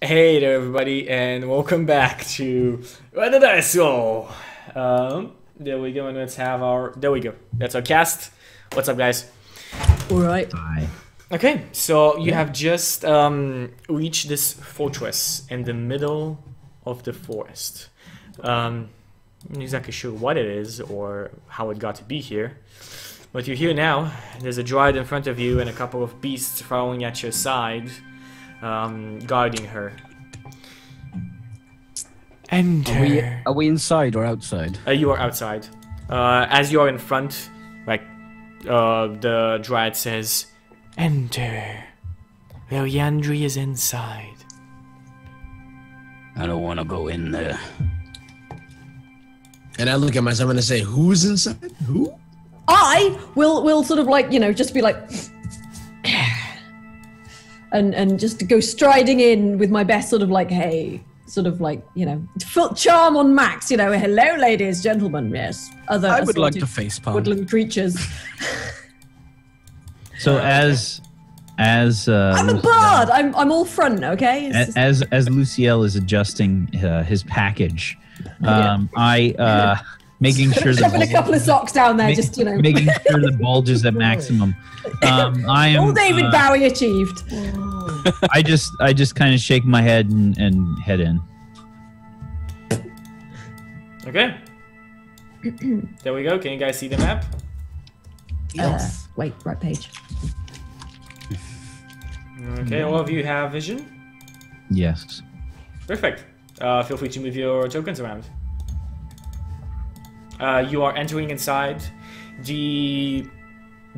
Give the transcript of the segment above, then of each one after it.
Hey there everybody, and welcome back to the Dice Roll. There we go, and let's have our, there we go, that's our cast. What's up guys? Alright. Hi. Okay, so you have just reached this fortress in the middle of the forest. I'm not exactly sure what it is or how it got to be here. But you're here now. There's a dryad in front of you and a couple of beasts following at your side, guarding her. Enter. Are we inside or outside? You are outside. As you are in front, like, the dryad says, "Enter. Liliandry is inside." I don't want to go in there. And I look at myself and I say, "Who's inside? Who?" I will sort of like, you know, just be like and just go striding in with my best sort of like, hey, sort of like, you know, full charm on max, you know, hello ladies, gentlemen, yes. Other I would like to facepalm. woodland creatures. So as I'm a bard. I'm all front, okay? as Luciel is adjusting his package, making sure shoving a couple of socks down there, just, you know, making sure the bulge is at maximum. I am all David Bowie achieved. I just kind of shake my head and head in. Okay. There we go. Can you guys see the map? Yes. Wait, right page. Okay, all of you have vision? Yes. Perfect. Feel free to move your tokens around. You are entering inside. The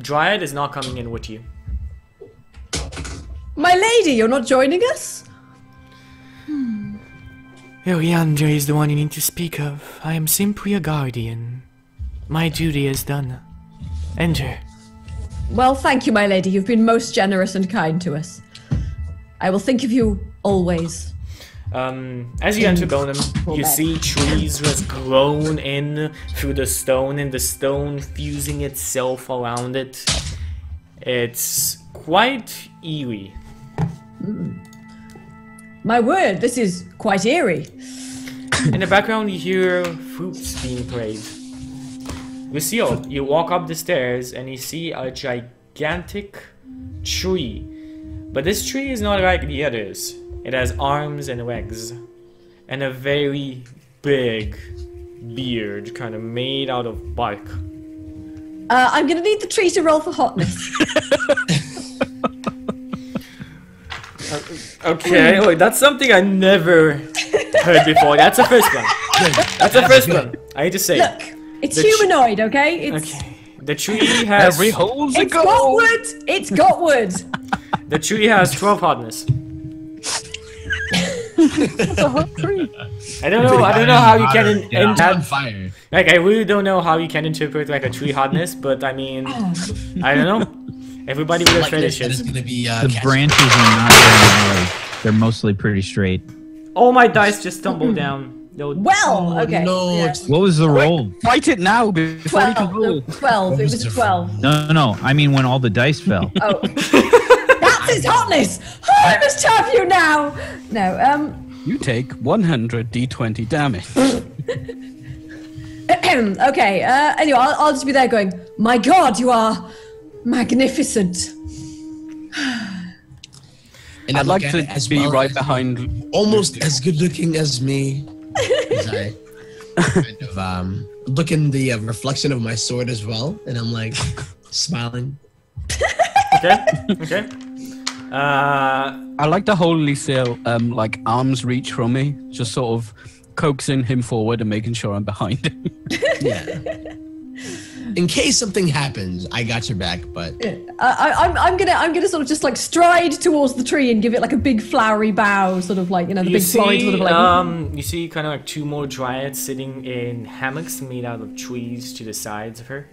dryad is not coming in with you. My lady, you're not joining us? Liliandry is the one you need to speak of. I am simply a guardian. My duty is done. Enter. Well, thank you, my lady. You've been most generous and kind to us. I will think of you always. As you enter Bonham, you see trees just grown in through the stone, and the stone fusing itself around it. It's quite eerie. My word, this is quite eerie. In the background, you hear flutes being played. Lucille, you walk up the stairs and you see a gigantic tree. But this tree is not like the others. It has arms and legs. And a very big beard, kind of made out of bark. I'm gonna need the tree to roll for hotness. Okay, wait, that's something I never heard before. That's the first one. That's the first one. I need to say. Look, it's humanoid, okay? It's, okay. The tree has... Every hole's a it's got wood! It's got wood! The tree has 12 hardness. It's a hot tree. I don't know how you can It's on fire. like, I really don't know how you can interpret like a tree hardness, but I mean, I don't know. Everybody with their Like this, that fetishes. is gonna be The branches are not very wide. They're mostly pretty straight. All my dice just tumbled down. Well, okay. no, yeah. What was the roll? Fight it now before you can 12. roll. 12. It was 12. No. I mean when all the dice fell. Oh. That's his hotness! Oh, I must have you now! No, You take 100 d20 damage. okay, anyway, I'll just be there going, my god, you are magnificent. And I'd like to as be well right as- behind. almost as good looking as me. As I kind of look in the reflection of my sword as well, and I'm like smiling. Okay. I like to hold Lucille, like arms reach from me, just sort of coaxing him forward and making sure I'm behind him. Yeah. In case something happens, I got your back. But I'm gonna sort of just like stride towards the tree and give it like a big flowery bow, sort of like, you know, the big florid sort of like. You see kind of like two more dryads sitting in hammocks made out of trees to the sides of her.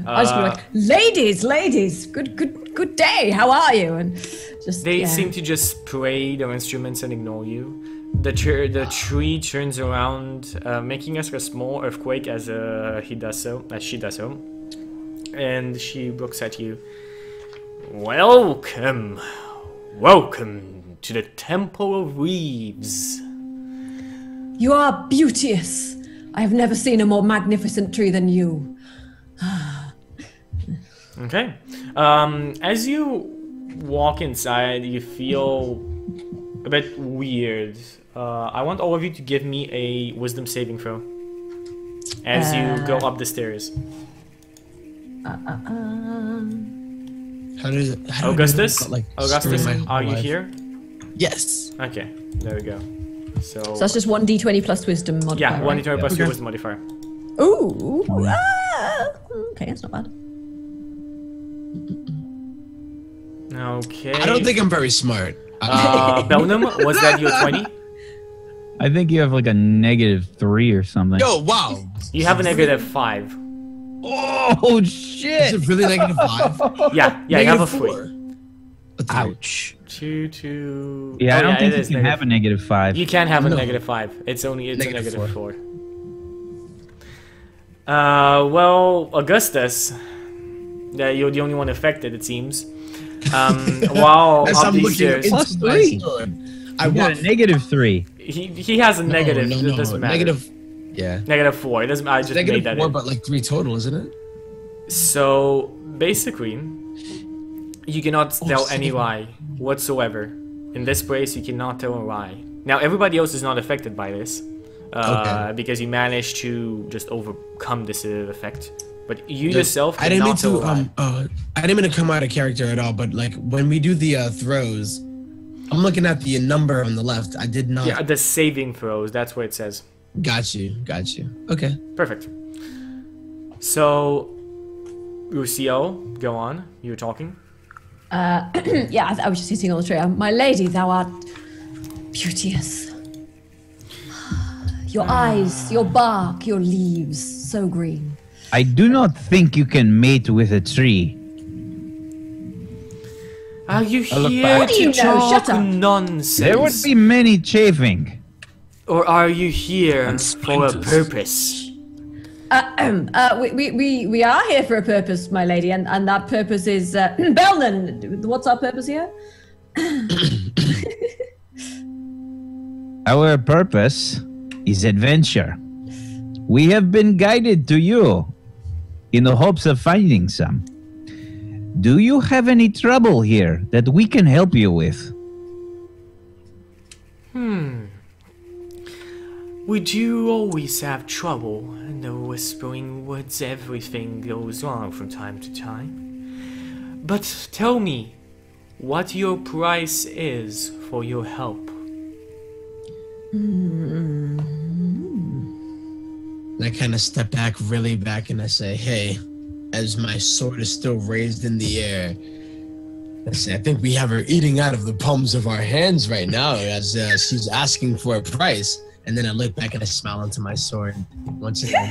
I just be like, ladies, good day. How are you? And just They seem to just play their instruments and ignore you. The tree turns around, making us a small earthquake as she does so, and she looks at you. Welcome, Welcome to the Temple of Reeves. You are beauteous. I have never seen a more magnificent tree than you. Okay. As you walk inside, you feel a bit weird. I want all of you to give me a wisdom saving throw as you go up the stairs. Augustus? Augustus, are you here? Yes. Okay, there we go. So that's just 1d20 plus wisdom modifier. Yeah, 1d20 right? plus your wisdom modifier. Ooh. Okay, that's not bad. Okay. I don't think I'm very smart. Belnum, was that your 20? I think you have like a -3 or something. Yo, wow. You have a -5. Oh shit! Is it really -5? Yeah, you have a 3. Ouch. 2. Yeah, I don't think it you is can have a -5. You can have a No. -5. It's a -4. -4. Well, Augustus, you're the only one affected, it seems. While As up I'm these looking stairs, into Plus my 3. sword, I You got walk. a -3. he has a negative. No, It doesn't matter. negative. Yeah. -4. It doesn't. I just made that -4, in. but like 3 total, isn't it? So basically, you cannot tell any same. lie whatsoever. In this place, you cannot tell a lie. Now, everybody else is not affected by this, Okay. because you managed to just overcome this effect. But you Yeah, yourself I didn't mean cannot tell a to lie. I didn't mean to come out of character at all, but like when we do the throws, I'm looking at the number on the left. I did not. Yeah, the saving throws. That's what it says. Got you. Okay. Perfect. So, Lucio, go on. You were talking. Yeah, I was just sitting on the tree. My lady, thou art beauteous. Your eyes, your bark, your leaves, so green. I do not think you can mate with a tree. Are you look here back. What do you to know? talk Shut up. nonsense? There would be many chafing. Or are you here And for a splinters. purpose? We are here for a purpose, my lady, and that purpose is Belnan. What's our purpose here? Our purpose is adventure. We have been guided to you in the hopes of finding some. Do you have any trouble here that we can help you with? Would you always have trouble in the Whispering Woods? Everything goes wrong from time to time. But tell me what your price is for your help. I kind of step back, really back, and I say, "Hey," as my sword is still raised in the air. I say, "I think we have her eating out of the palms of our hands right now, as she's asking for a price." And then I look back and I smile into my sword once again.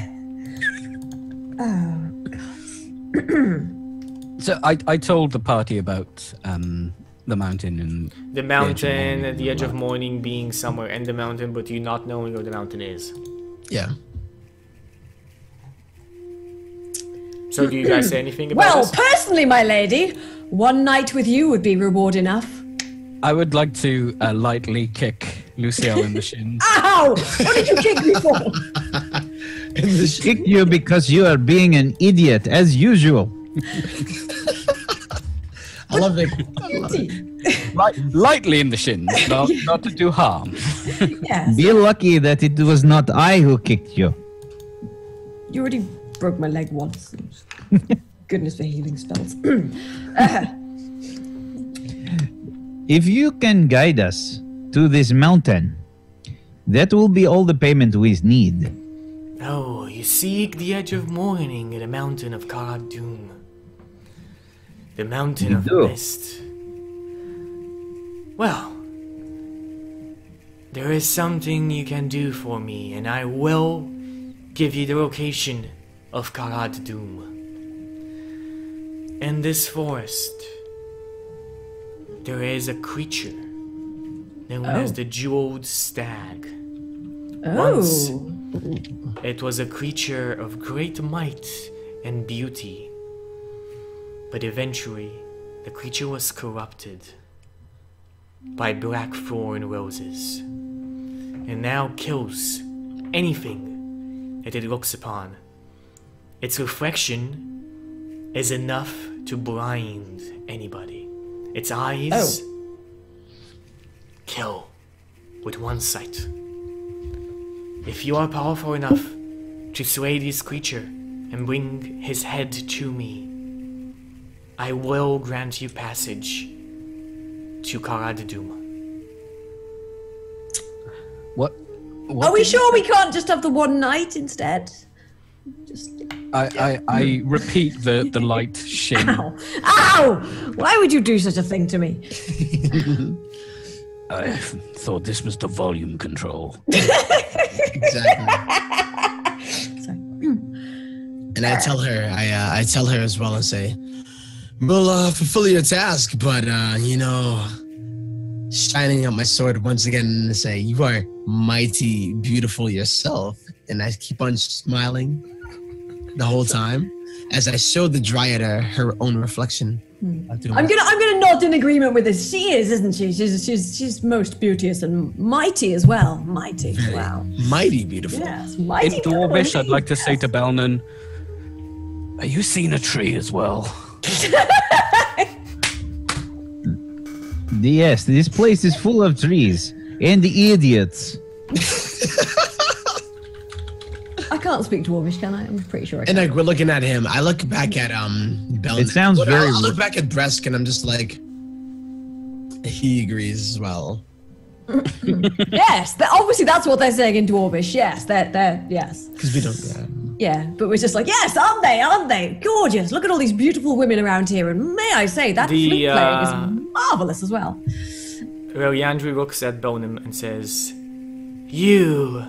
So I told the party about the mountain and The Morning mountain, the edge of and morning being somewhere in the mountain, but you not knowing where the mountain is. Yeah. So do you guys say anything about Well, this? personally, my lady, one night with you would be reward enough. I would like to lightly kick Lucille in the shins. Ow! What did you kick me for? Kick you because you are being an idiot, as usual. I love it. Lightly in the shins, not to do harm. Yes. Be lucky that it was not I who kicked you. You already broke my leg once. Goodness for healing spells. If you can guide us to this mountain, that will be all the payment we need. Oh, you seek the edge of morning in the mountain of Khara-Dûm. The mountain We of do. mist. Well, there is something you can do for me, and I will give you the location of Khara-Dûm. In this forest, there is a creature known as the Jeweled Stag. Once, Oh. it was a creature of great might and beauty. But eventually, the creature was corrupted by blackthorn roses, and now kills anything that it looks upon. Its reflection is enough to blind anybody. Its eyes kill with one sight. If you are powerful enough to slay this creature and bring his head to me, I will grant you passage to Karadadum. What? Are we sure we can't just have the one night instead? Just. I repeat the light shin. Ow! Ow! Why would you do such a thing to me? I thought this was the volume control. Exactly. Sorry. And I tell her, I tell her as well and say, we'll fulfill your task, but shining out my sword once again and say, you are mighty beautiful yourself. And I keep on smiling the whole time as I show the dryad her own reflection. I'm gonna nod in agreement with this. She is, isn't she? She's most beauteous and mighty as well. Mighty. Wow. Mighty beautiful. Yes, mighty. In Dwarvish, I'd like to say to Belnan, are you seeing a tree as well? Yes, this place is full of trees and idiots. I can't speak Dwarvish, can I? I'm pretty sure I can. And we're looking at him. I look back at Belnan. It sounds very. I look back at Bresk and I'm just like, he agrees as well. Yes, obviously that's what they're saying in Dwarvish. Yes, they're yes. Because we don't. Yeah, but we're just like, yes, aren't they? Gorgeous. Look at all these beautiful women around here. And may I say, that flute playing is marvelous as well. Yandri looks at Bonham and says, you,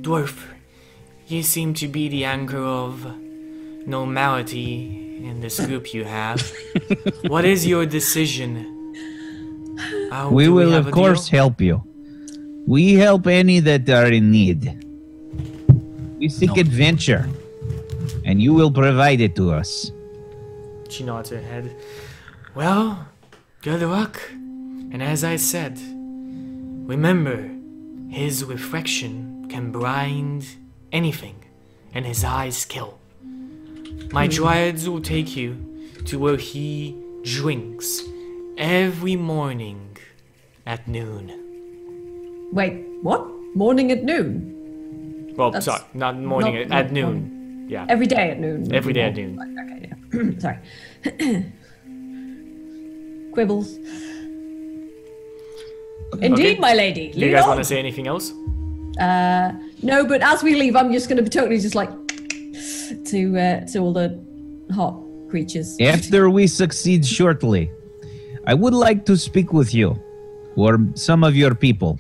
dwarf, you seem to be the anchor of normality in this group you have. What is your decision? We will, of course, help you. We help any that are in need. We seek adventure, and you will provide it to us. She nods her head. Well, good luck. And as I said, remember, his reflection can blind anything, and his eyes kill. My dryads will take you to where he drinks every morning at noon. Wait, what? Morning at noon? Well, sorry, not morning, at noon. Yeah. Every day at noon. Every day at noon. Okay, yeah. Sorry. Quibbles. Indeed, Okay. my lady. Do you guys want to say anything else? No, but as we leave, I'm just going to be totally just like to all the hot creatures. After we succeed shortly, I would like to speak with you, or some of your people.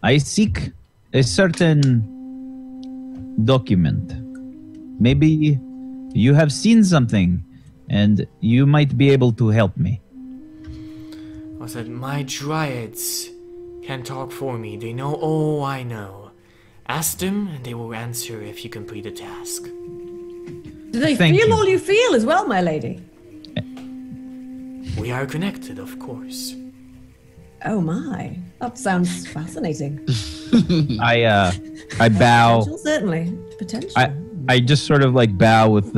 I seek a certain document. Maybe you have seen something, and you might be able to help me. I said, my dryads can talk for me. They know all I know. Ask them, and they will answer if you complete a task. Do they Thank feel you. all you feel as well, my lady? We are connected, of course. Oh my, that sounds fascinating. I bow. Potential, certainly. Potential. I just sort of like bow with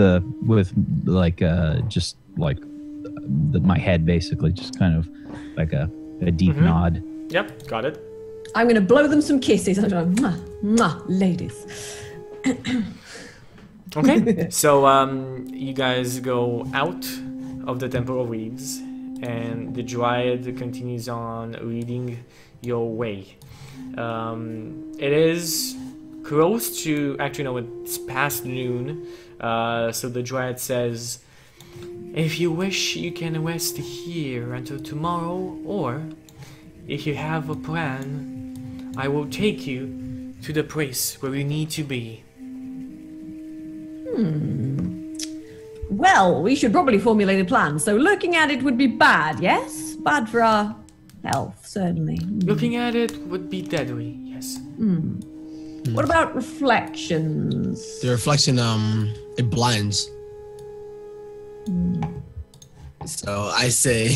my head, basically, just kind of like a deep nod. Yep, got it. I'm going to blow them some kisses. I'm going, mwah, mwah, ladies. Okay, so you guys go out of the Temple of Reeds, and the Dryad continues on leading your way. It is close to, actually no, it's past noon, so the Dryad says, if you wish, you can rest here until tomorrow, or if you have a plan, I will take you to the place where you need to be. Well, we should probably formulate a plan. So looking at it would be bad, yes? Bad for our health, certainly. Looking at it would be deadly, yes. What about reflections? The reflection, it blinds. So I say,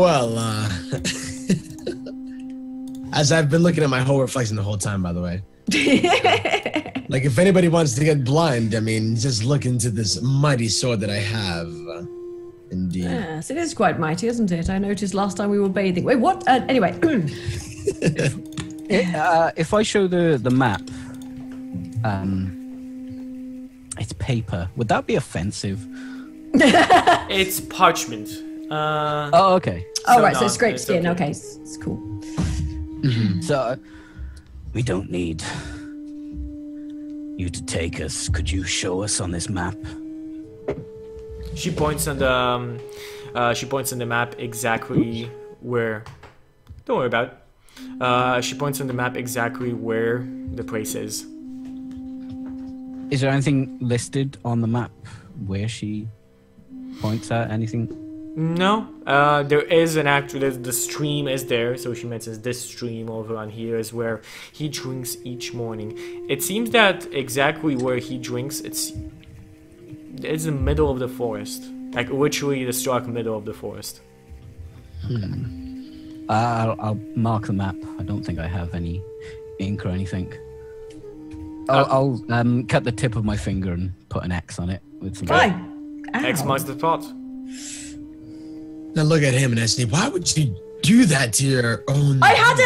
Well, as I've been looking at my whole reflection the whole time, by the way. Like, if anybody wants to get blind, I mean, just look into this mighty sword that I have. Indeed. Yes, it is quite mighty, isn't it? I noticed last time we were bathing. Wait, what? Anyway. If I show the map, it's paper. Would that be offensive? It's parchment. Oh, okay. Oh, right, so no, it's scraped it's skin. okay. Okay, it's cool. So, we don't need you to take us. Could you show us on this map? She points on the map exactly where. Don't worry about it. She points on the map exactly where the place is. Is there anything listed on the map where she points at? Anything? No, there is the stream is there, so she mentions this stream over on here is where he drinks each morning. It seems that exactly where he drinks, it's the middle of the forest, like literally the stark middle of the forest. I'll mark the map. I don't think I have any ink or anything. I'll cut the tip of my finger and put an X on it with some. Why? X marks the spot. Now look at him and ask me, why would you do that to your own? I had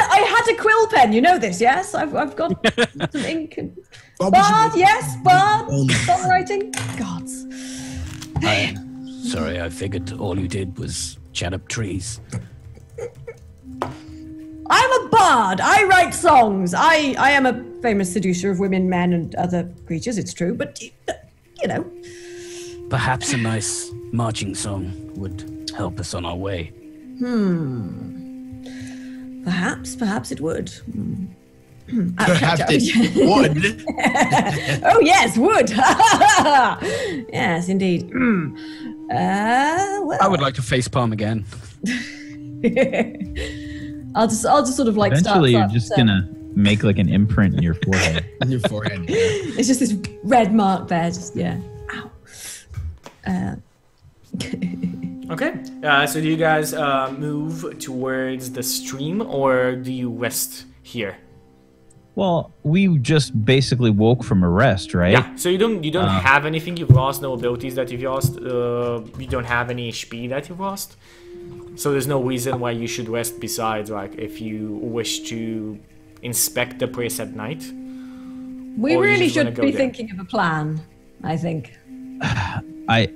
a quill pen. You know this, yes? I've got some ink. Bard, yes, Bard. Songwriting. Gods. Sorry, I figured all you did was chat up trees. I'm a bard. I write songs. I am a famous seducer of women, men, and other creatures. It's true, but you know. Perhaps a nice marching song would help us on our way. Perhaps it would. Perhaps it would. Oh yes, would. Yes, indeed. Well. I would like to facepalm again. I'll just sort of like Eventually, start, you're just gonna make like an imprint in your forehead. On your forehead. It's just this red mark there. Just yeah. Ow. Okay, so do you guys move towards the stream or do you rest here? Well, we just basically woke from a rest, right? Yeah. So you don't have anything you've lost, no abilities that you've lost. You don't have any HP that you've lost. So there's no reason why you should rest besides like if you wish to inspect the place at night. We Or you really just wanna should go be there. thinking of a plan. I think I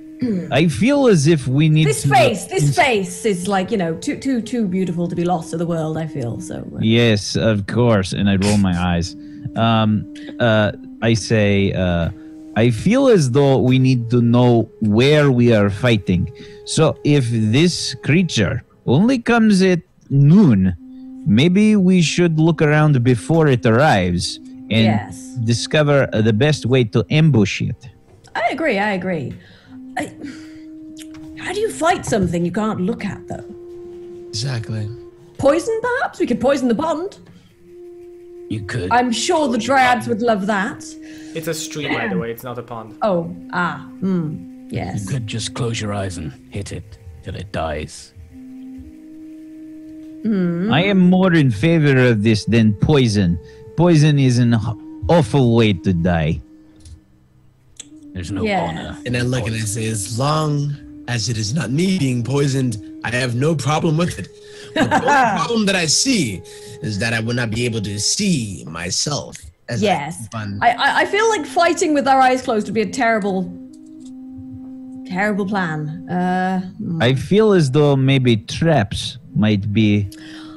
feel as if we need this face is like, you know, too beautiful to be lost to the world. I feel so. Yes, of course. And I roll my eyes. I say, I feel as though we need to know where we are fighting. So if this creature only comes at noon, maybe we should look around before it arrives and Yes. discover the best way to ambush it. I agree. How do you fight something you can't look at, though? Exactly. Poison, perhaps? We could poison the pond. You could. I'm sure the dryads would love that. It's a stream, by the way. It's not a pond. Oh, You yes. could just close your eyes and hit it till it dies. I am more in favor of this than poison. Poison is an awful way to die. There's no Yeah. honor. And I look and I say, as long as it is not me being poisoned, I have no problem with it. But the only problem that I see is that I will not be able to see myself. As Yes. I I feel like fighting with our eyes closed would be a terrible plan. I feel as though maybe traps might be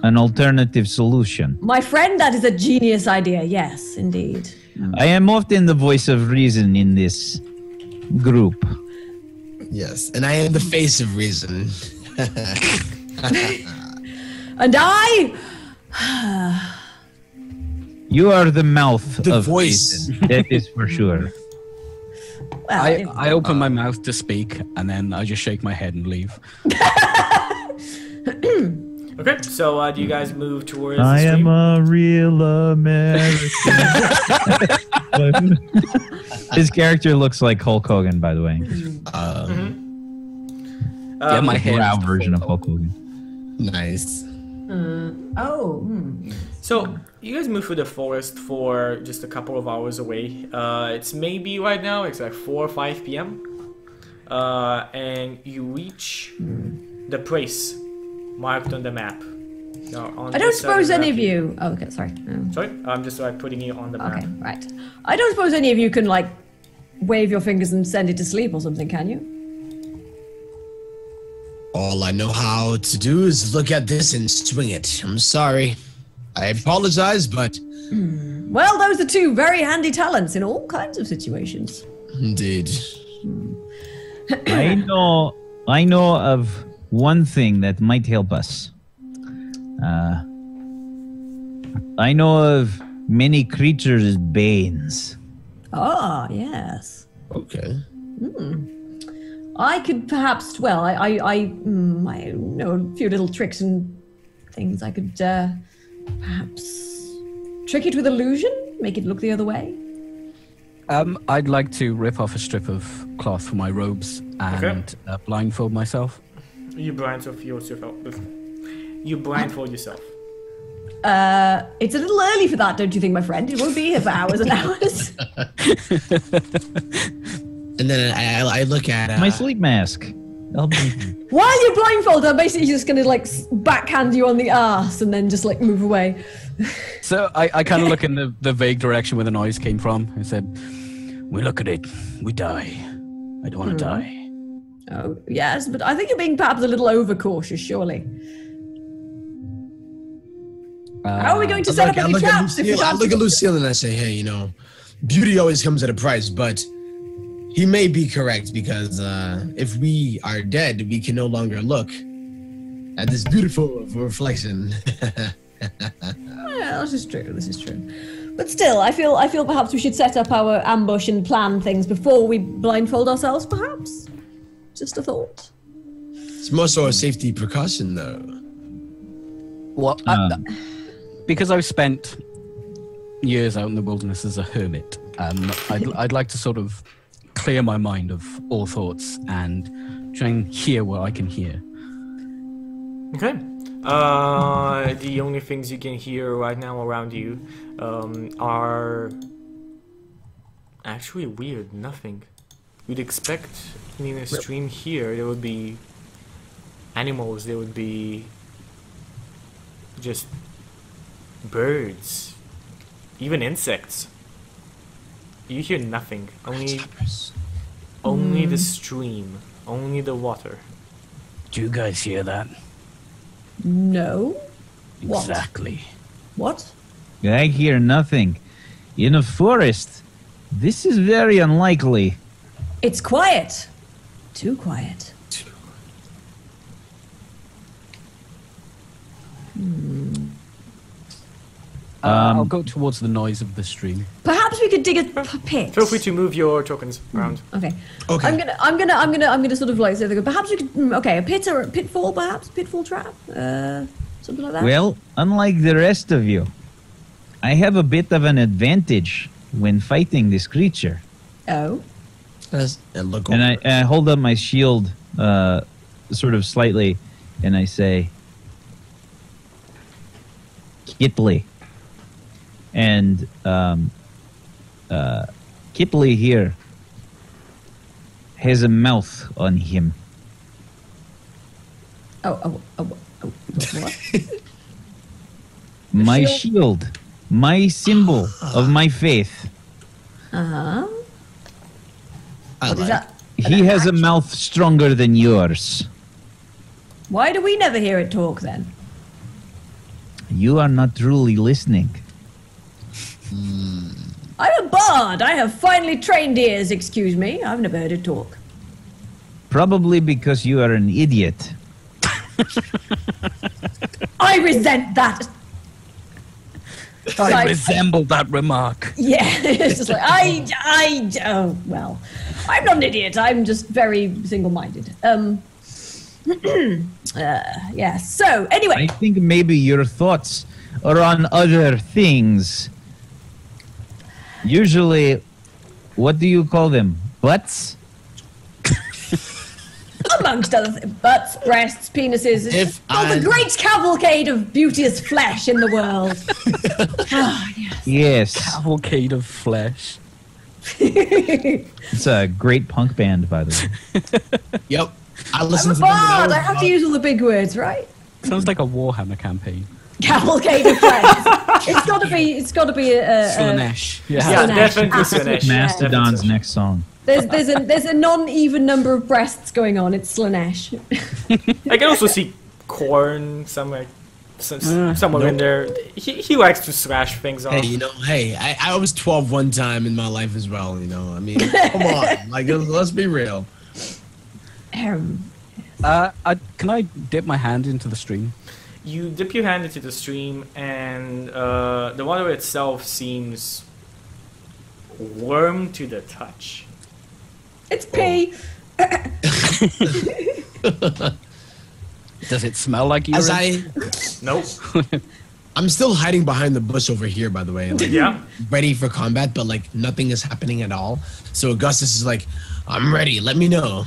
an alternative solution. My friend, that is a genius idea. Yes, indeed. I am often the voice of reason in this group. yes, and I am the face of reason. And I... You are the mouth The of voice. reason. That is for sure. Well, I open my mouth to speak and then I just shake my head and leave. Okay, so do you guys move towards I the stream? am a real American. His character looks like Hulk Hogan, by the way. Yeah, my hair. Brow version of Hulk Hogan. Nice. So you guys move through the forest for just a couple of hours away. It's maybe right now it's like 4 or 5 p.m. And you reach the place marked on the map. I don't suppose any of you. Oh, okay, sorry. Sorry, I'm just like putting it on the map. Okay, right. I don't suppose any of you can like wave your fingers and send it to sleep or something, can you? All I know how to do is look at this and swing it. I'm sorry. I apologize, but... Well, those are two very handy talents in all kinds of situations. Indeed. I know of one thing that might help us. I know of many creatures' banes. Ah, yes. Okay. I could perhaps, well, I know a few little tricks and things. I could perhaps trick it with illusion, make it look the other way. I'd like to rip off a strip of cloth from my robes and blindfold myself. You blindfold yourself. You blindfold yourself. It's a little early for that, don't you think, my friend? It won't be here for hours and hours. And then I look at... My sleep mask. While you're blindfolded, I'm basically just going to, like, backhand you on the arse and then just, like, move away. So I kind of look in the vague direction where the noise came from. I said, we look at it, we die. I don't want to die. Oh, yes, but I think you're being perhaps a little overcautious, surely. How are we going to set up any traps if we can't... I look at Lucille and I say, hey, you know, beauty always comes at a price, but he may be correct because if we are dead, we can no longer look at this beautiful reflection. Yeah, this is true. But still, I feel perhaps we should set up our ambush and plan things before we blindfold ourselves, perhaps. Just a thought. It's more so a safety precaution, though. Well, because I've spent years out in the wilderness as a hermit, I'd like to sort of clear my mind of all thoughts and try and hear what I can hear. Okay. The only things you can hear right now around you are actually weird. Nothing. You'd expect in a stream here there would be animals. There would be just birds, even insects. You hear nothing. Only the stream. Only the water. Do you guys hear that? No. Exactly. What? I hear nothing. In a forest, this is very unlikely. It's quiet. Too quiet. I'll go towards the noise of the stream. Perhaps we could dig a pit. Feel free to move your tokens around. Okay. I'm gonna sort of like say, perhaps we could. Okay, a pit or a pitfall, perhaps pitfall trap, something like that. Well, unlike the rest of you, I have a bit of an advantage when fighting this creature. Oh. And I hold up my shield, sort of slightly, and I say, Kitley. And Kitley here has a mouth on him. What? My shield, my symbol of my faith. Uh-huh. What is that? He has a mouth stronger than yours. Why do we never hear it talk then? You are not truly listening. I'm a bard. I have finely trained ears, excuse me. I've never heard it talk. Probably because you are an idiot. I resent that. I resemble that remark. Yeah, it's just like, oh, well, I'm not an idiot. I'm just very single-minded. Yeah, so, anyway. I think maybe your thoughts are on other things. Usually, what do you call them? Butts? A amongst other butts, breasts, penises. It's If the great cavalcade of beauteous flesh in the world. Ah, yes. Yes. Cavalcade of flesh. It's a great punk band, by the way. Yep. I I'm listened a to them. when bard. was I have to about- use all the big words, right? Sounds like a Warhammer campaign. Cavalcade of flesh. It's got to be. It's got to be a. Slanesh. Yeah, Slanesh. definitely Absolutely. Slanesh. Mastodon's next song. There's a non-even number of breasts going on. It's Slanesh. I can also see corn somewhere in there. He likes to slash things off. Hey, you know, I was 12 one time in my life as well, you know. I mean, come on. Like, let's be real. Can I dip my hand into the stream? You dip your hand into the stream, and the water itself seems warm to the touch. It's pee. Does it smell like urine? Nope. I'm still hiding behind the bush over here, by the way. Like, Yeah. ready for combat, but like nothing is happening at all. So Augustus is like, I'm ready. Let me know.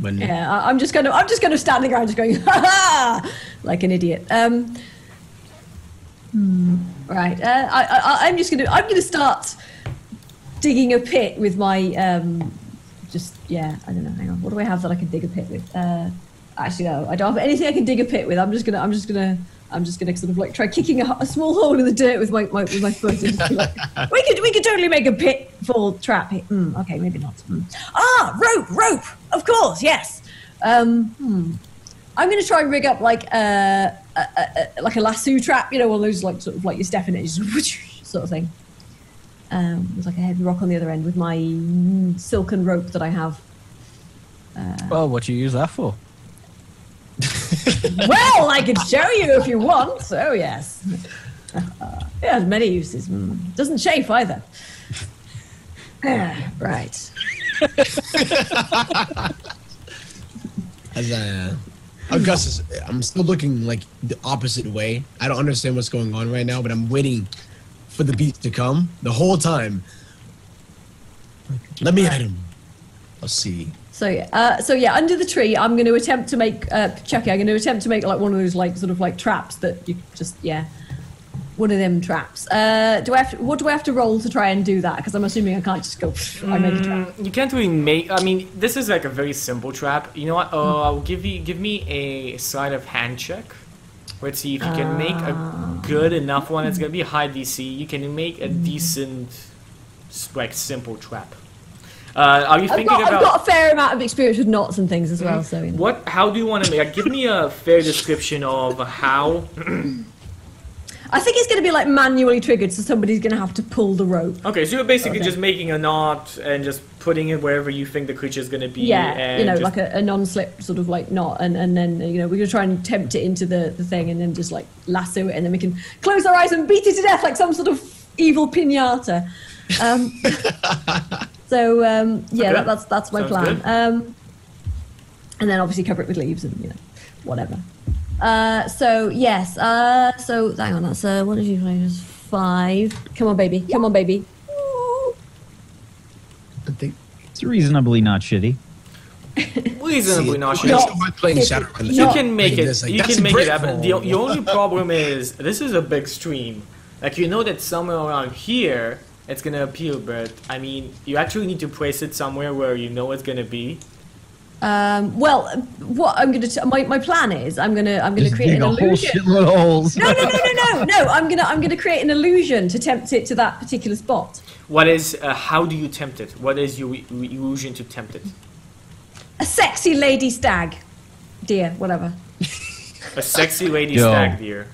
When Yeah, I'm just gonna stand the ground, just going ha ha, like an idiot. Right. I'm gonna start digging a pit with my I don't know. Hang on. What do I have that I can dig a pit with? Actually, no. I don't have anything I can dig a pit with. I'm just gonna sort of like try kicking a small hole in the dirt with my foot. And just be like, we could totally make a pitfall trap. Okay, maybe not. Rope. Of course, yes. I'm gonna try and rig up like a lasso trap. You know, one of those like sort of like you're stepping it, just sort of thing. There's like a heavy rock on the other end with my silken rope that I have. Well, what do you use that for? Well, I could show you if you want. So yes, it has many uses. Doesn't chafe either. Right. As Augustus, I'm still looking like the opposite way. I don't understand what's going on right now, but I'm waiting for the beast to come the whole time. Let me at him. Let's see. So yeah, under the tree, I'm going to attempt to make Chucky. I'm going to attempt to make like one of those like sort of like traps that you just one of them traps. What do I have to roll to try and do that? Because I'm assuming I can't just go. I made a trap. You can't really make. I mean, this is like a very simple trap. You know what? I'll give me a sleight of hand check. Let's see if you can make a good enough one. It's gonna be a high DC. You can make a decent, like simple trap. Are you thinking about? I've got a fair amount of experience with knots and things as well. So you know. What? How do you want to make? Give me a fair description of how. I think it's going to be like manually triggered, so somebody's going to have to pull the rope. Okay, so you're basically just making a knot and just putting it wherever you think the creature's going to be. Yeah, and you know, just... like a non-slip sort of like knot, and then you know we're going to try and tempt it into the thing, and then just like lasso it, and then we can close our eyes and beat it to death like some sort of evil pinata. Yeah, Okay. that's my Sounds plan. good. And then obviously cover it with leaves and you know whatever. So yes. So hang on. That's what did you play? 5. Come on, baby. Come on, baby. Ooh. I think It's reasonably not shitty. Reasonably not it's sure. No. still worth playing Shadowrun. You No. can make it. This, like, You that's can a make it brick happen. The wall. only problem is this is a big stream. Like you know that somewhere around here it's gonna appear, but I mean you actually need to place it somewhere where you know it's gonna be. Well, what I'm gonna my plan is I'm gonna Just create dig an a whole illusion. shitload of holes. No. I'm gonna create an illusion to tempt it to that particular spot. What is? How do you tempt it? What is your illusion to tempt it? A sexy lady stag, deer, whatever. A sexy lady Yo. stag deer.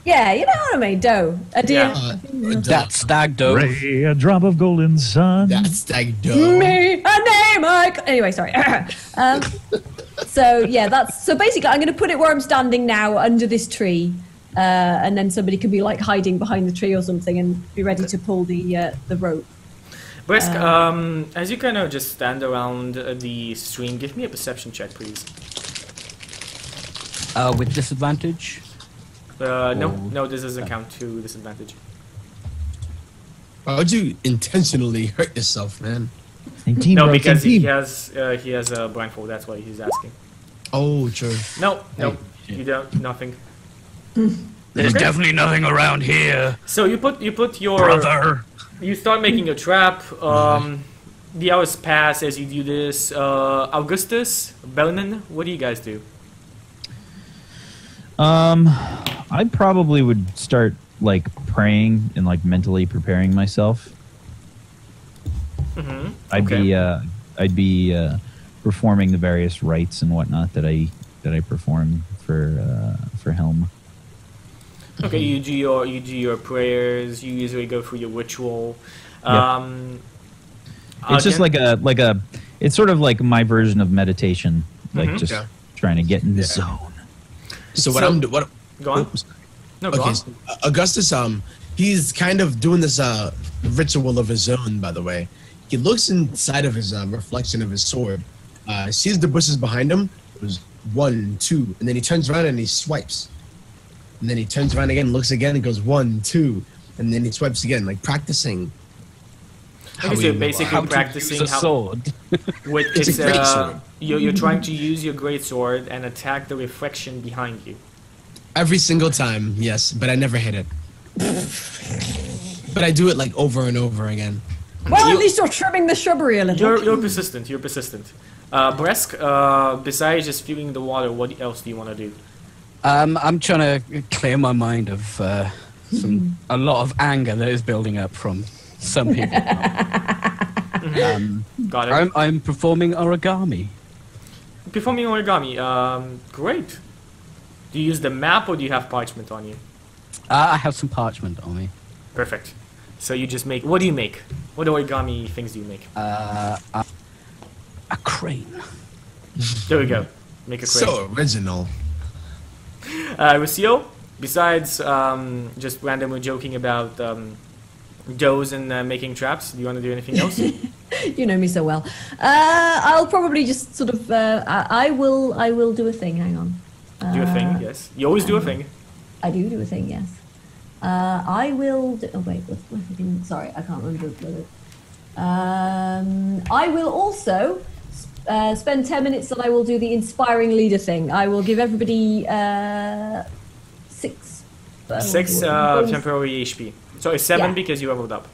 Yeah, you know what I mean. Doe, a deer. Yeah. That stag doe. Ray, a drop of golden sun. That's like dope. Me, a name Anyway, sorry. So yeah, so basically I'm going to put it where I'm standing now under this tree, and then somebody can be like hiding behind the tree or something and be ready to pull the rope. Bresk, as you kind of just stand around the stream, give me a perception check, please. With disadvantage. No, this doesn't count to disadvantage. Why would you intentionally hurt yourself, man? 19, No, bro, because he 19. has a blindfold. That's why he's asking. Oh, true. No, you don't. Nothing. There's definitely nothing around here, So you put your brother. You start making a trap. The hours pass as you do this. Augustus, Belnan, what do you guys do? I probably would start like praying and like mentally preparing myself. Mm-hmm. I'd be performing the various rites and whatnot that I perform for Helm. Okay, you do your prayers. You usually go through your ritual. It's just like a it's sort of like my version of meditation, like just trying to get in the zone. So what I'm what? Go on. Oops. No, go Okay, on. so Augustus, he's kind of doing this ritual of his own. By the way, he looks inside of his reflection of his sword, sees the bushes behind him. It was 1, 2, and then he turns around and he swipes, and then he turns around again, looks again, and goes 1, 2, and then he swipes again, like practicing. Okay, so you're basically practicing a sword. With It's a great sword. You're trying to use your great sword and attack the reflection behind you. Every single time, yes, but I never hit it. But I do it like over and over again. Well, at least you're trimming the shrubbery a little. You're persistent. You're persistent. Bresk, besides just feeling the water, what else do you want to do? I'm trying to clear my mind of a lot of anger that is building up from some people. Got it. I'm performing origami. Performing origami. Great. Do you use the map or do you have parchment on you? I have some parchment on me. Perfect. So you just make. What do you make? What origami things do you make? A crane. There we go. Make a crane. So original. Rocio, besides just randomly joking about does and making traps, do you want to do anything else? You know me so well. I'll probably just sort of. I will do a thing. Hang on. Do a thing, yes. You always do a thing. I do a thing. Yes. I will. Oh wait. What's my thing? Sorry, I can't remember. I will also spend 10 minutes and I will do the inspiring leader thing. I will give everybody 6. Six temporary HP. Sorry, 7 because you leveled up.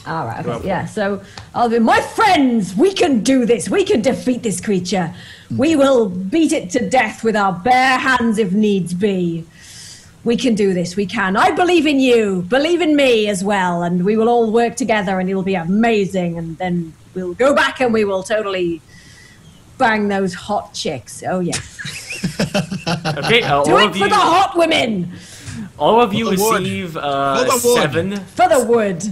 All right. Okay. Yeah. So I'll be my friends. We can do this. We can defeat this creature. We will beat it to death with our bare hands if needs be. We can do this. We can. I believe in you. Believe in me as well. And we will all work together and it'll be amazing. And then we'll go back and we will totally bang those hot chicks. Oh, yeah. Okay. Do it for the hot women. All of you For the wood. receive For the wood. 7. For the wood.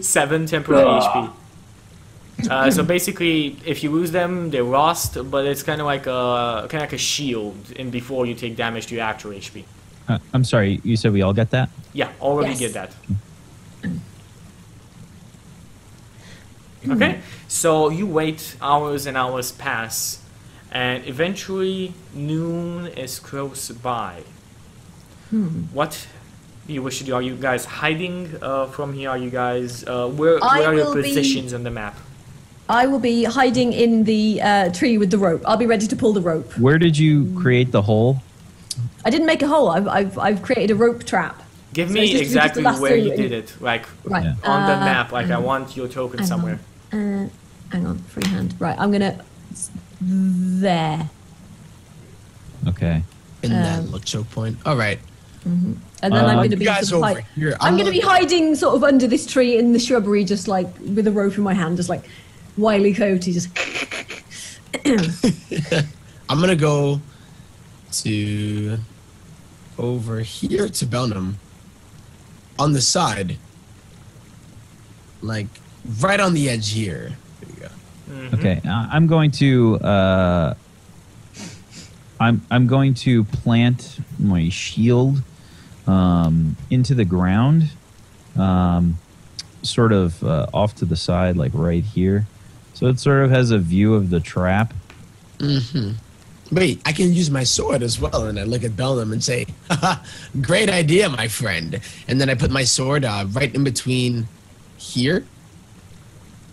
7 temporary HP. So basically, if you lose them, they're lost. But it's kind of like a shield. And before you take damage to your actual HP. I'm sorry, you said we all get that? Yeah, all of you Yes. get that. Okay, so you wait, hours and hours pass, and eventually noon is close by. What do you wish to do? Are you guys hiding from here? Are you guys where are your positions on the map? I will be hiding in the tree with the rope. I'll be ready to pull the rope. Where did you create the hole? I didn't make a hole. I've created a rope trap. Give So me it's just exactly the last where you three- did it, like Right. Yeah. on the map. Like I want your token hang somewhere. Hang on, freehand. Right, I'm gonna there, Okay. In that little choke point. All right. and then I'm gonna You be guys sort of over here. I'm gonna be hiding sort of under this tree in the shrubbery, just like with a rope in my hand, just like Wile E. Coyote, just. I'm gonna go to over here to Belnum on the side, like right on the edge here. There you go. Okay. I'm going to I'm going to plant my shield into the ground, sort of off to the side, like right here. So it sort of has a view of the trap. Wait, I can use my sword as well. And I look at Belnum and say, haha, great idea, my friend. And then I put my sword right in between here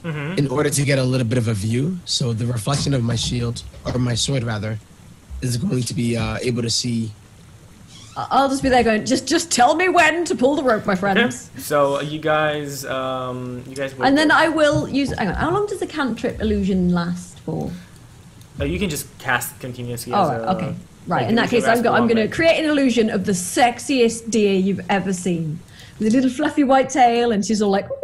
in order to get a little bit of a view. So the reflection of my shield, or my sword rather, is going to be able to see. I'll just be there going, just tell me when to pull the rope, my friends. So you guys will. And then I will use. Hang on, how long does the cantrip illusion last for? You can just cast continuously. Oh, as right, a, okay. Right, like, in that case, illusion I'm lasts going to longer. create an illusion of the sexiest deer you've ever seen. With a little fluffy white tail, and she's all like, "Woo!"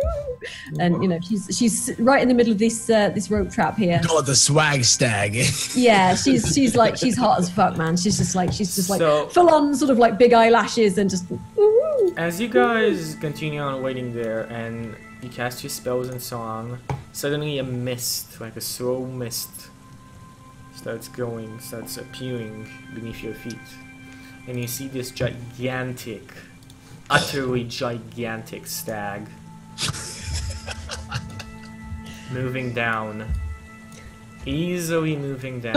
And you know, she's right in the middle of this this rope trap here. Call it the swag stag. Yeah, she's hot as fuck, man. She's just like So- full on sort of like big eyelashes and just. Woo-woo. As you guys continue on waiting there and you cast your spells and so on, suddenly a mist, like a slow mist, starts appearing beneath your feet. And you see this gigantic, utterly gigantic stag moving down. Easily moving down.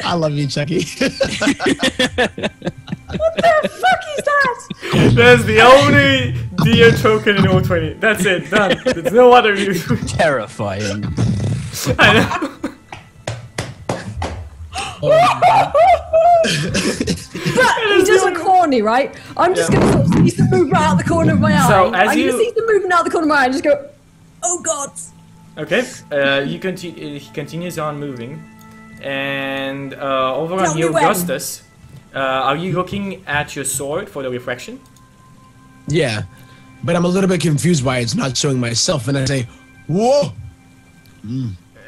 I love you, Chucky. Fuck is that? That's the only deer token in O20. That's it, done. There's no other use. Terrifying. I know. But he does look horny, right? I'm just gonna sort of see some movement out the corner of my eye. So, as I'm you- gonna see some movement out the corner of my eye and just go, oh god. Okay, he continues on moving. And over Tell on me you, when. Augustus, are you looking at your sword for the reflection? Yeah, but I'm a little bit confused why it's not showing myself, and I say, "Whoa!"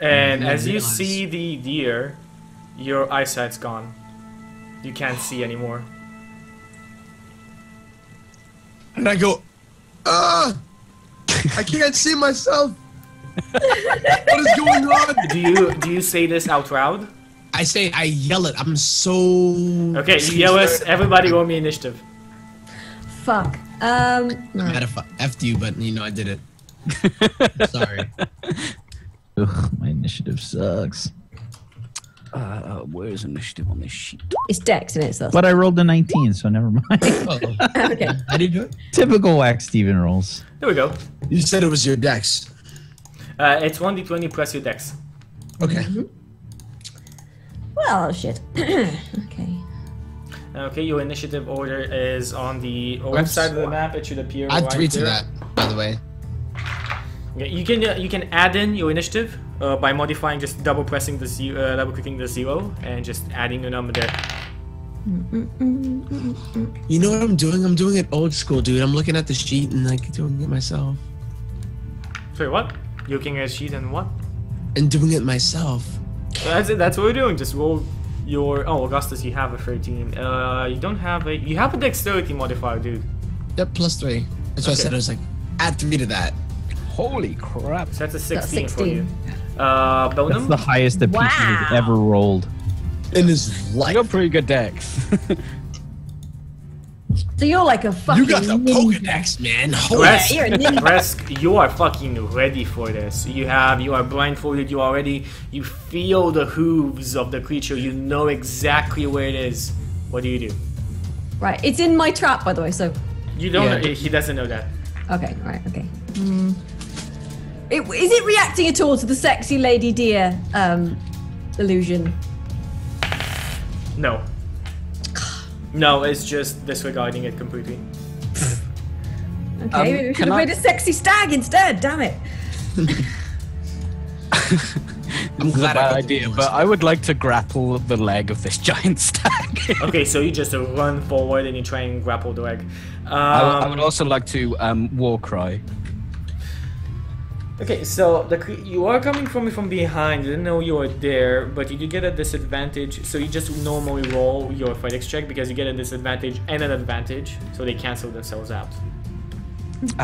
And I as you realize. see the deer, your eyesight's gone. You can't see anymore. And I go, I can't see myself. What is going on? Do you say this out loud? I yell it. I'm so. Okay, you yell us. Everybody roll me initiative. Fuck. I'm Right. mad if I effed you, but you know I did it. Sorry. Ugh, my initiative sucks. Where's initiative on this sheet? It's Dex, isn't it? So But I rolled a 19, so never mind. Oh, okay. how do you do it? Typical Wax Steven rolls. There we go. You said it was your dex. It's 1d20 plus your dex. Okay. Well, shit. Okay. Okay, your initiative order is on the left side of the map. It should appear. Add right 3 to there. that, by the way. Yeah, you can add in your initiative by modifying, just double clicking the 0 and just adding a number there. You know what I'm doing? I'm doing it old school, dude. I'm looking at the sheet and like doing it myself. Sorry, what? You're looking at a sheet and what? And doing it myself. That's it. That's what we're doing. Just roll your. Oh, Augustus, you have a 13. You don't have a. You have a dexterity modifier, dude. Yep, plus 3. That's what I Okay. said. I was like, add 3 to that. Holy crap. So that's a 16, That's for you. 16. That's Bonum. the highest that Peachy has Wow. ever rolled. In his I life. got pretty good decks. So you're like a fucking You got the ninja. Pokedex, man. Holy Resk, you're a ninja. Resk, you are fucking ready for this. You are blindfolded. You feel the hooves of the creature. You know exactly where it is. What do you do? Right, it's in my trap, by the way. So, You don't. Yeah. Know, he doesn't know that. okay, right, okay. Is it reacting at all to the sexy lady deer illusion? No. No, it's just disregarding it completely. Okay, maybe we should can have I- made a sexy stag instead. Damn it. I'm It's a glad bad I idea, but I would like to grapple the leg of this giant stag. Okay, so you just run forward and you try and grapple the leg. I would also like to war cry. Okay, so you are coming from behind. You didn't know you were there, but you do get a disadvantage. So you just normally roll your athletics check because you get a disadvantage and an advantage, so they cancel themselves out.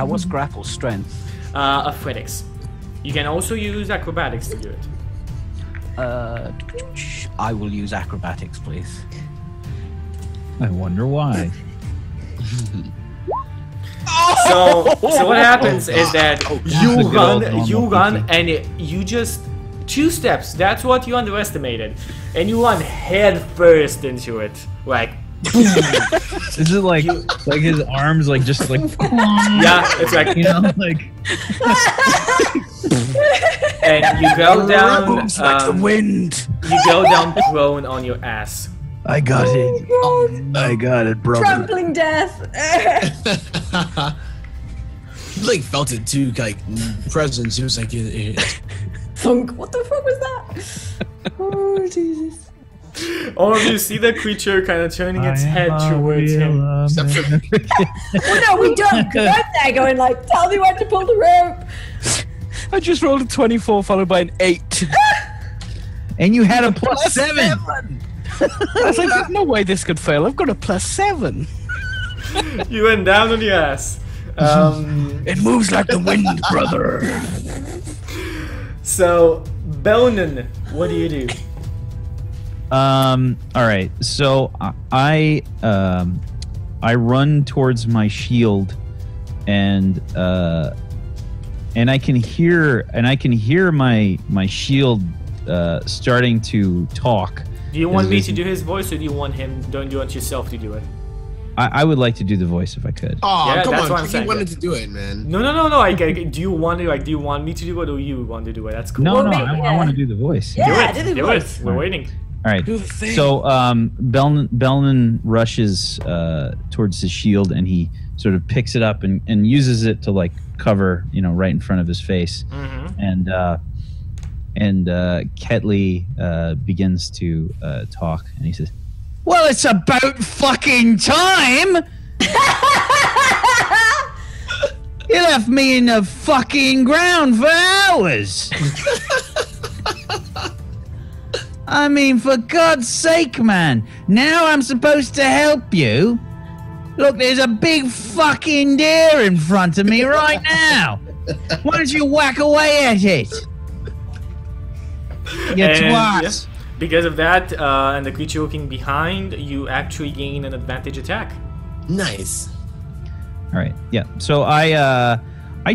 What's grapple strength? Athletics. You can also use acrobatics to do it. I will use acrobatics, please. I wonder why. So what happens is that you The good old normal run, Peachy. and you just 2 steps. That's what you underestimated, and you run head first into it, like Is it like his arms like just like yeah, it's like you know like And you go down. Moves like the wind. You go down prone on your ass. I got it. God. I got it, brother. Trampling death. He like felt it too, like presence. He was like, Thunk. What the fuck was that? Oh, Jesus. All of you see the creature kind of turning its head towards him. except for Well, no, we don't. Because I'm there going like, tell me when to pull the rope. I just rolled a 24 followed by an 8. And you had a +7. I was like, there's no way this could fail. I've got a +7. You went down on your ass. It moves like the wind, brother. So, Belnan, what do you do? All right. So I run towards my shield, and I can hear my shield starting to talk. Do you want me to do his voice, or do you want yourself to do it? I would like to do the voice if I could. oh, Yeah, come that's on, what I'm he saying, wanted to do it, man. No. Do you want me to do it, or you want to do it? That's cool. No, Well, no, maybe, I want to do the voice. Yeah, do do it. the Do voice. it. We're waiting. All right. Do the thing. So Belnan rushes towards his shield, and he sort of picks it up and uses it to like cover, right in front of his face. Mm-hmm. And Ketley begins to talk, and he says, "Well, it's about fucking time! You left me in the fucking ground for hours! I mean, for God's sake, man! Now I'm supposed to help you? Look, there's a big fucking deer in front of me right now! Why don't you whack away at it? You twat! Because of that, and the creature looking behind, you actually gain an advantage attack. Nice. All right, yeah. So I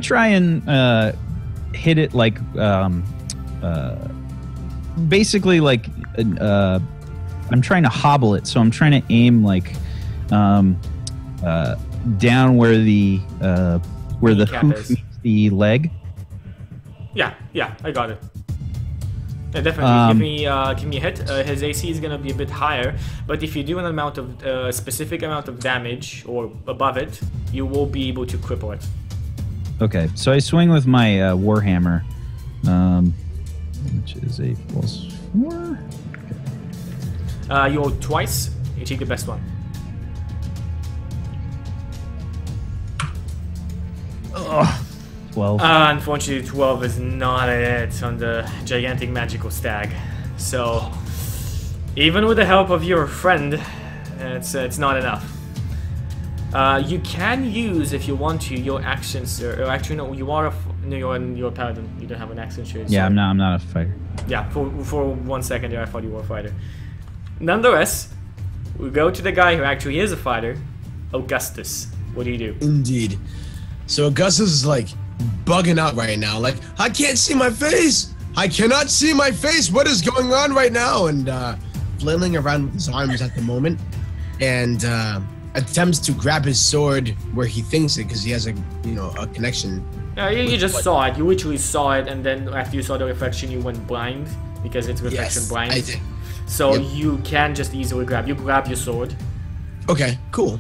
try and hit it like basically like I'm trying to hobble it. So I'm trying to aim like down where the Kneecap hoof is. meets the leg. Yeah, I got it. Yeah, definitely. Give me a hit. His AC is gonna be a bit higher, but if you do an amount of specific amount of damage or above it, you will be able to cripple it. Okay, so I swing with my warhammer, which is a +4. You roll twice. You take the best one. Ugh. 12. Unfortunately, 12 is not a hit on the gigantic magical stag. So, even with the help of your friend, it's not enough. You can use, if you want to, your action, sir. Actually, no, you're a paladin. You don't have an action, sure. Yeah, I'm not a fighter. Yeah, for 1 second there, I thought you were a fighter. Nonetheless, we go to the guy who actually is a fighter, Augustus. What do you do? Indeed. So Augustus is like bugging out right now. Like, I can't see my face. I cannot see my face. What is going on right now? And flailing around with his arms at the moment, and attempts to grab his sword where he thinks it, because he has a connection. You just saw it. You literally saw it, and then after you saw the reflection, you went blind because it's reflection blind. I did. So you can just easily grab your sword. Okay, cool.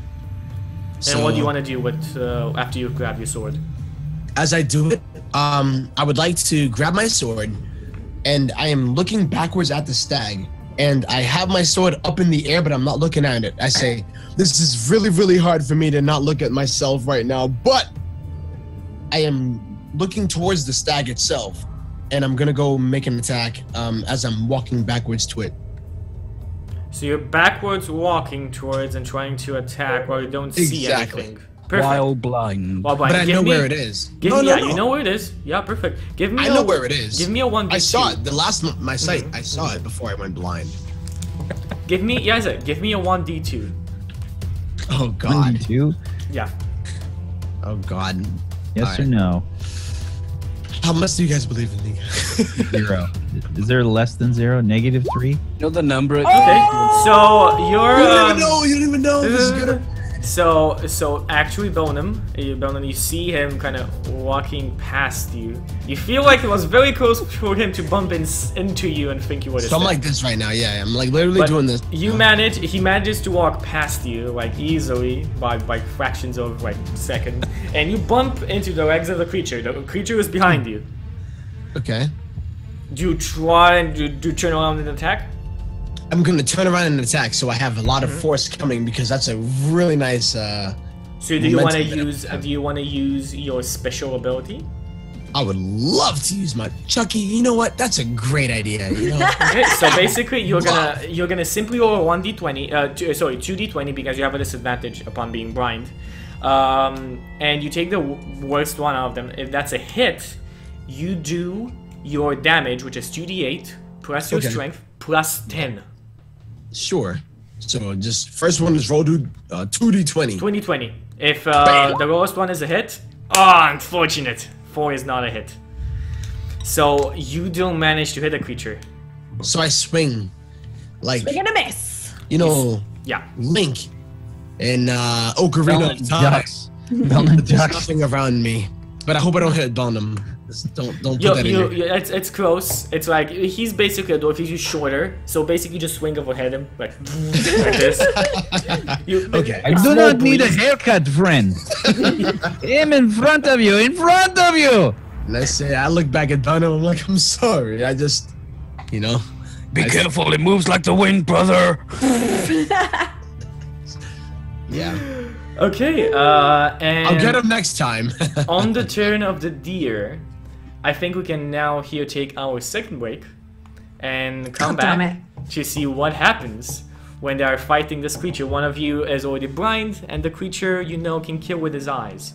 And what do you want to do with after you grab your sword? As I do it, I would like to grab my sword, and I am looking backwards at the stag, and I have my sword up in the air, but I'm not looking at it. I say, this is really, really hard for me to not look at myself right now, but I am looking towards the stag itself, and I'm gonna go make an attack as I'm walking backwards to it. So you're backwards walking towards and trying to attack while you don't see Exactly. anything. Perfect. While blind. While blind. But I Give know me- where it is. Give No, me, no, yeah, no. you know where it is. Yeah, perfect. Give me. I know where it is. Give me a 1d2. I saw it. The last my sight. I saw it before I went blind. Give me, yeah, give me a 1d2. Oh God. 1d2? Yeah. Oh God. Yes or no? How much do you guys believe in me? 0. Is there less than 0? -3? You know the number. Okay. So you're. You don't even know. You don't even know. This is gonna. So actually, Bonham, you see him kind of walking past you. You feel like it was very close for him to bump into you and think you would have. So I'm like this right now. Yeah, I'm like literally doing this. He manages to walk past you like easily by fractions of like seconds, and you bump into the legs of the creature. The creature is behind you. Okay. Do you try and do you turn around and attack? I'm gonna turn around and attack, so I have a lot of force coming because that's a really nice. So do you want to use? Do you want to use your special ability? I would love to use my Chucky. You know what? That's a great idea. You know. Okay, so basically, you're gonna simply roll a 1d20. Sorry, 2d20 because you have a disadvantage upon being blind, and you take the worst one out of them. If that's a hit, you do your damage, which is 2d8 plus your strength plus 10. Sure. So just first one is roll 2d20. 2020. If the lowest one is a hit, unfortunate. 4 is not a hit. So you don't manage to hit a creature. So I swing, like Swing and a miss. you know, Yeah. Link in Ocarina of Time. Ducks. Belling There's ducks. nothing around me, but I hope I don't hit Bonham. Don't put that in here. It's close. It's like he's basically a dwarf. He's just shorter, so basically just swing overhead him like this. Okay. I do not need a haircut, friend. Him in front of you, in front of you. And I say, I look back at Bonham. I'm like, I'm sorry. I just, you know. Be careful, it moves like the wind, brother. Yeah. Okay. And I'll get him next time. on the turn of the deer, I think we can now here take our second break and come God damn back to see what happens when they are fighting this creature. One of you is already blind, and the creature can kill with his eyes.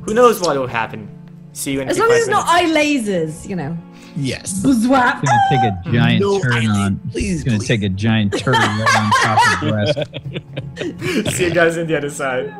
Who knows what will happen? See you in As 5 long as it's minutes. not eye lasers, you know. Yes. Bzwap. It's gonna take a giant No, turn on. please, It's gonna please. take a giant turn right on top of the breast. See you guys on the other side.